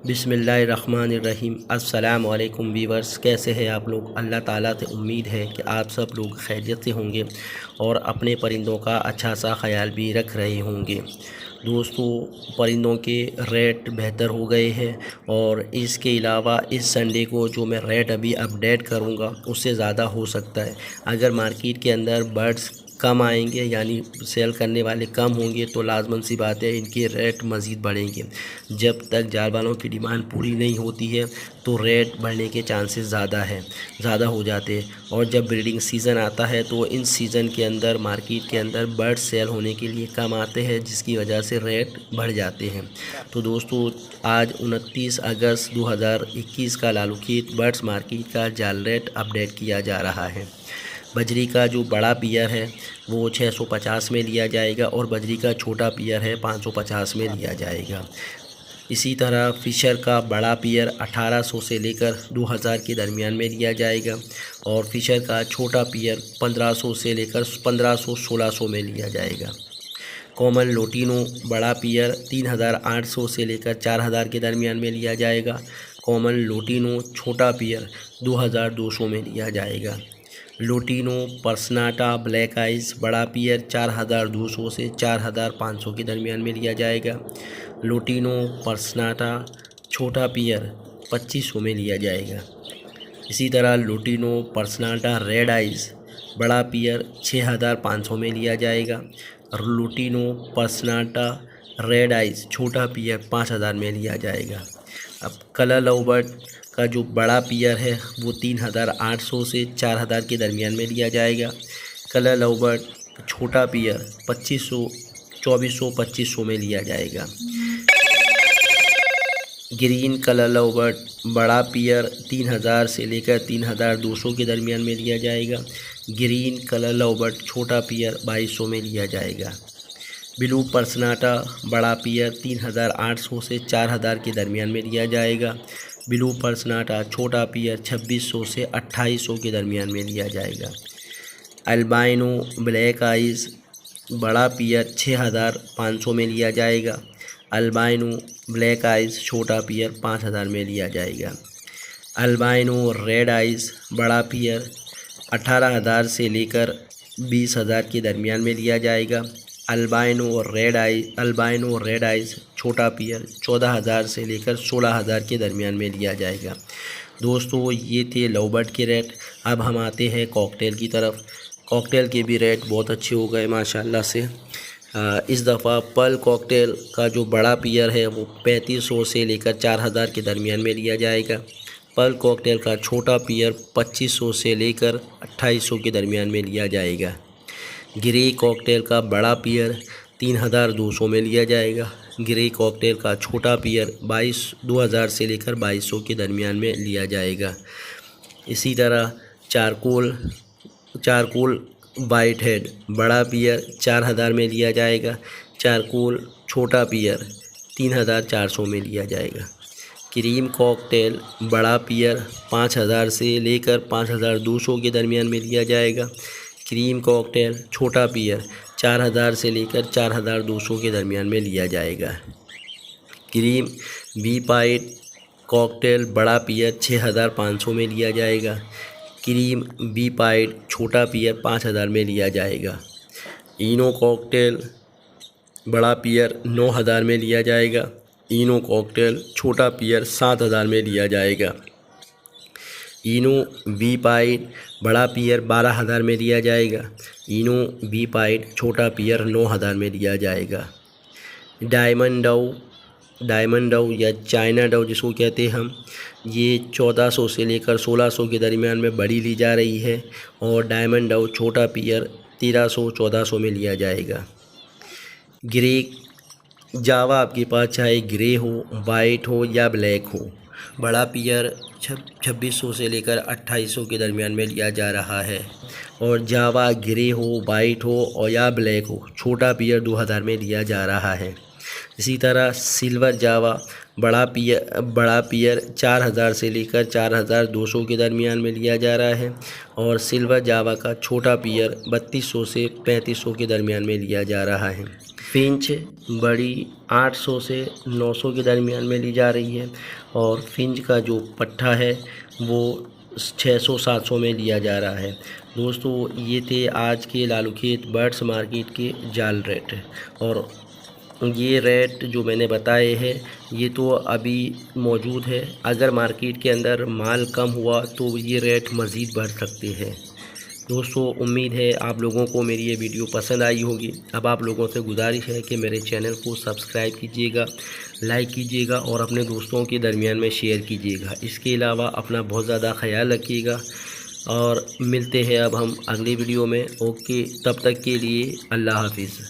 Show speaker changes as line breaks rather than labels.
बिस्मिल्लाहिर्रहमानिर्रहीम। अस्सलाम वालेकुम वीवर्स, कैसे हैं आप लोग। अल्लाह ताला से उम्मीद है कि आप सब लोग खैरियत से होंगे और अपने परिंदों का अच्छा सा ख्याल भी रख रहे होंगे। दोस्तों, परिंदों के रेट बेहतर हो गए हैं और इसके अलावा इस संडे को जो मैं रेट अभी अपडेट करूँगा उससे ज़्यादा हो सकता है। अगर मार्केट के अंदर बर्ड्स कम आएंगे यानी सेल करने वाले कम होंगे तो लाजमन सी बात है इनके रेट मज़ीद बढ़ेंगे। जब तक जाल वालों की डिमांड पूरी नहीं होती है तो रेट बढ़ने के चांसेस ज़्यादा हो जाते हैं। और जब ब्रीडिंग सीज़न आता है तो इन सीज़न के अंदर मार्केट के अंदर बर्ड सेल होने के लिए कम आते हैं, जिसकी वजह से रेट बढ़ जाते हैं। तो दोस्तों, आज 29 अगस्त 2021 का लालूखेत बर्ड्स मार्केट का जाल रेट अपडेट किया जा रहा है। बजरी का जो बड़ा पियर है वो 650 में लिया जाएगा और बजरी का छोटा पियर है 550 में लिया जाएगा। इसी तरह फ़िशर का बड़ा पियर 1800 से लेकर 2000 के दरमियान में लिया जाएगा और फ़िशर का छोटा पियर 1500 से लेकर 1500-1600 में लिया जाएगा। कॉमन लोटिनो बड़ा पियर 3800 से लेकर 4000 के दरमियान में लिया जाएगा। कॉमन लोटिनो छोटा पियर 2200 में लिया जाएगा। लोटिनो पर्सनाटा ब्लैक आइज़ बड़ा पियर 4200 से 4500 के दरमियान में लिया जाएगा। लोटिनो पर्सनाटा छोटा पियर 2500 में लिया जाएगा। इसी तरह लोटिनो पर्सनाटा रेड आइज़ बड़ा पियर 6500 में लिया जाएगा और लोटिनो पर्सनाटा रेड आइज़ छोटा पियर 5000 में लिया जाएगा। अब कलर लवबर्ड का जो बड़ा पियर है वो 3800 से 4000 के दरमियान में लिया जाएगा। कलर लवबर्ड छोटा पियर 2400 में लिया जाएगा। ग्रीन कलर लवबर्ड बड़ा पियर 3000 से लेकर 3200 के दरमियान में लिया जाएगा। ग्रीन कलर लवबर्ड छोटा पियर 2200 में लिया जाएगा। ब्लू पर्सनाटा बड़ा पियर 3800 से 4000 के दरमियान में लिया जाएगा। ब्लू पर्सनाटा छोटा पियर 2600 से 2800 के दरमियान में लिया जाएगा। अल्बाइनो ब्लैक आइज़ बड़ा पियर 6500 में लिया जाएगा। अल्बाइनो ब्लैक आइज़ छोटा पियर 5000 में लिया जाएगा। अल्बाइनो रेड आइज़ बड़ा पियर 18000 से लेकर 20000 के दरमियान में लिया जाएगा। अल्बाइनो रेड आइज़ छोटा पियर 14000 से लेकर 16000 के दरमियान में लिया जाएगा। दोस्तों, ये थे लवबर्ड के रेट। अब हम आते हैं कॉकटेल की तरफ। कॉकटेल के भी रेट बहुत अच्छे हो गए माशाल्लाह से। इस दफ़ा पर्ल कॉकटेल का जो बड़ा पियर है वो 3500 से लेकर 4000 के दरमियान में लिया जाएगा। पर्ल कॉकटेल का छोटा पियर 2500 से लेकर 2800 के दरमियान में लिया जाएगा। ग्रे कॉकटेल का बड़ा पियर 3200 में लिया जाएगा। ग्रे कॉकटेल का छोटा पियर 2000 से लेकर 2200 के दरमियान में लिया जाएगा। इसी तरह चारकोल वाइट हेड बड़ा पियर 4000 में लिया जाएगा। चारकोल छोटा पियर 3400 में लिया जाएगा। क्रीम कॉकटेल बड़ा पियर 5000 से लेकर 5200 के दरमियान में लिया जाएगा। क्रीम कॉकटेल छोटा पियर 4000 से लेकर 4200 के दरमियान में लिया जाएगा। क्रीम बी पाइट कॉकटेल बड़ा पियर 6500 में लिया जाएगा। क्रीम बी पाइट छोटा पियर 5000 में लिया जाएगा। इनो कॉकटेल बड़ा पियर 9000 में लिया जाएगा। इनो कॉकटेल छोटा पियर 7000 में लिया जाएगा। इनो बी पाइट बड़ा पियर 12000 में लिया जाएगा। इनो बी पाइट छोटा पियर 9000 में लिया जाएगा। डायमंड डव या चाइना डव जिसको कहते हैं हम, ये 1400 से लेकर 1600 के दरमियान में बड़ी ली जा रही है और डायमंड डव छोटा पियर 1300-1400 में लिया जाएगा। ग्रे जावा आपके पास चाहे ग्रे हो, वाइट हो या ब्लैक हो, बड़ा पियर 2600 से लेकर 2800 के दरमियान में लिया जा रहा है और जावा ग्रे हो, वाइट हो और या ब्लैक हो, छोटा पियर 2000 में लिया जा रहा है। इसी तरह सिल्वर जावा बड़ा पियर 4000 से लेकर 4200 के दरमियान में लिया जा रहा है और सिल्वर जावा का छोटा पियर 3200 से 3500 के दरमियान में लिया जा रहा है। फिंच बड़ी 800 से 900 के दरमियान में ली जा रही है और फिंच का जो पट्ठा है वो 600-700 में लिया जा रहा है। दोस्तों ये थे आज के लालूखेत बर्ड्स मार्केट के जाल रेट। और ये रेट जो मैंने बताए हैं ये तो अभी मौजूद है, अगर मार्केट के अंदर माल कम हुआ तो ये रेट मज़ीद बढ़ सकते हैं। दोस्तों उम्मीद है आप लोगों को मेरी ये वीडियो पसंद आई होगी। अब आप लोगों से गुजारिश है कि मेरे चैनल को सब्सक्राइब कीजिएगा, लाइक कीजिएगा और अपने दोस्तों के दरमियान में शेयर कीजिएगा। इसके अलावा अपना बहुत ज़्यादा ख्याल रखिएगा और मिलते हैं अब हम अगली वीडियो में। ओके, तब तक के लिए अल्लाह हाफिज़।